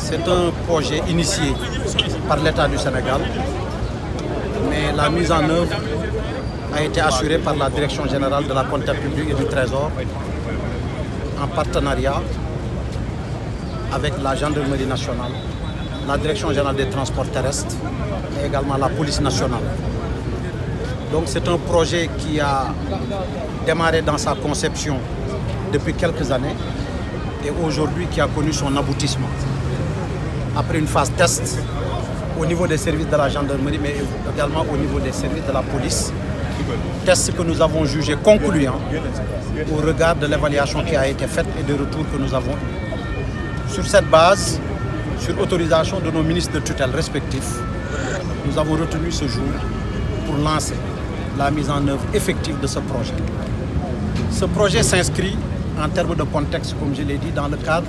C'est un projet initié par l'État du Sénégal, mais la mise en œuvre a été assurée par la Direction générale de la comptabilité publique et du Trésor en partenariat avec la Gendarmerie nationale, la Direction générale des transports terrestres et également la Police nationale. Donc c'est un projet qui a démarré dans sa conception depuis quelques années et aujourd'hui qui a connu son aboutissement. Après une phase test au niveau des services de la gendarmerie, mais également au niveau des services de la police, test que nous avons jugé concluant au regard de l'évaluation qui a été faite et des retours que nous avons eus. Sur cette base, sur autorisation de nos ministres de tutelle respectifs, nous avons retenu ce jour pour lancer la mise en œuvre effective de ce projet. Ce projet s'inscrit en termes de contexte, comme je l'ai dit, dans le cadre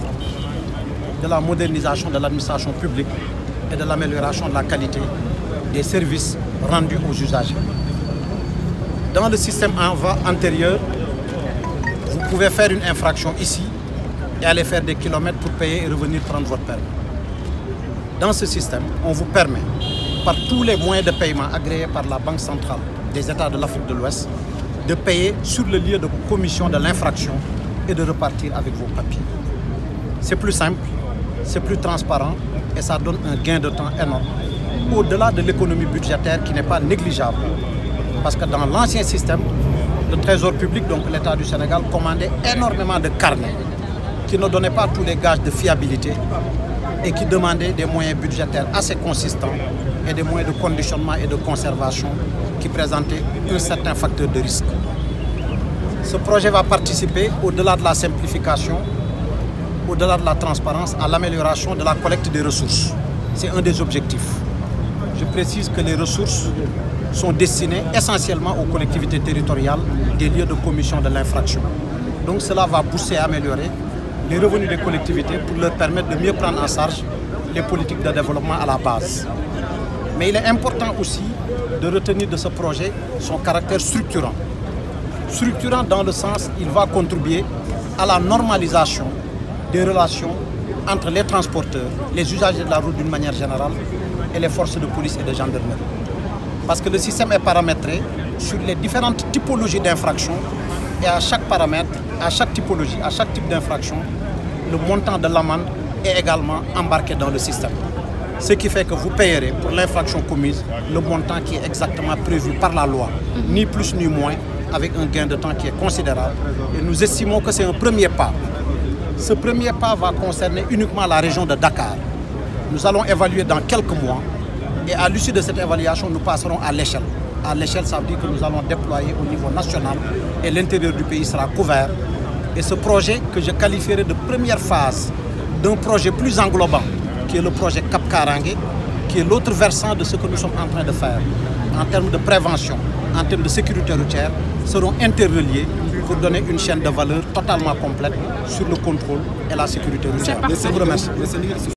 de la modernisation de l'administration publique et de l'amélioration de la qualité des services rendus aux usagers. Dans le système antérieur, vous pouvez faire une infraction ici et aller faire des kilomètres pour payer et revenir prendre votre permis. Dans ce système, on vous permet, par tous les moyens de paiement agréés par la Banque centrale des États de l'Afrique de l'Ouest, de payer sur le lieu de commission de l'infraction et de repartir avec vos papiers. C'est plus simple, c'est plus transparent et ça donne un gain de temps énorme, au-delà de l'économie budgétaire qui n'est pas négligeable. Parce que dans l'ancien système, le Trésor public, donc l'État du Sénégal, commandait énormément de carnets qui ne donnaient pas tous les gages de fiabilité et qui demandaient des moyens budgétaires assez consistants et des moyens de conditionnement et de conservation qui présentaient un certain facteur de risque. Ce projet va participer, au-delà de la simplification, au-delà de la transparence, à l'amélioration de la collecte des ressources. C'est un des objectifs. Je précise que les ressources sont destinées essentiellement aux collectivités territoriales des lieux de commission de l'infraction. Donc cela va pousser à améliorer les revenus des collectivités pour leur permettre de mieux prendre en charge les politiques de développement à la base. Mais il est important aussi de retenir de ce projet son caractère structurant. Structurant dans le sens il va contribuer à la normalisation des relations entre les transporteurs, les usagers de la route d'une manière générale et les forces de police et de gendarmerie. Parce que le système est paramétré sur les différentes typologies d'infractions et à chaque paramètre, à chaque typologie, à chaque type d'infraction, le montant de l'amende est également embarqué dans le système. Ce qui fait que vous payerez pour l'infraction commise le montant qui est exactement prévu par la loi, ni plus ni moins, avec un gain de temps qui est considérable. Et nous estimons que c'est un premier pas. Ce premier pas va concerner uniquement la région de Dakar. Nous allons évaluer dans quelques mois et à l'issue de cette évaluation, nous passerons à l'échelle. À l'échelle, ça veut dire que nous allons déployer au niveau national et l'intérieur du pays sera couvert. Et ce projet que je qualifierais de première phase d'un projet plus englobant, qui est le projet Cap Karangé, qui est l'autre versant de ce que nous sommes en train de faire en termes de prévention, en termes de sécurité routière, seront interreliés pour donner une chaîne de valeur totalement complète sur le contrôle et la sécurité routière. Je vous remercie.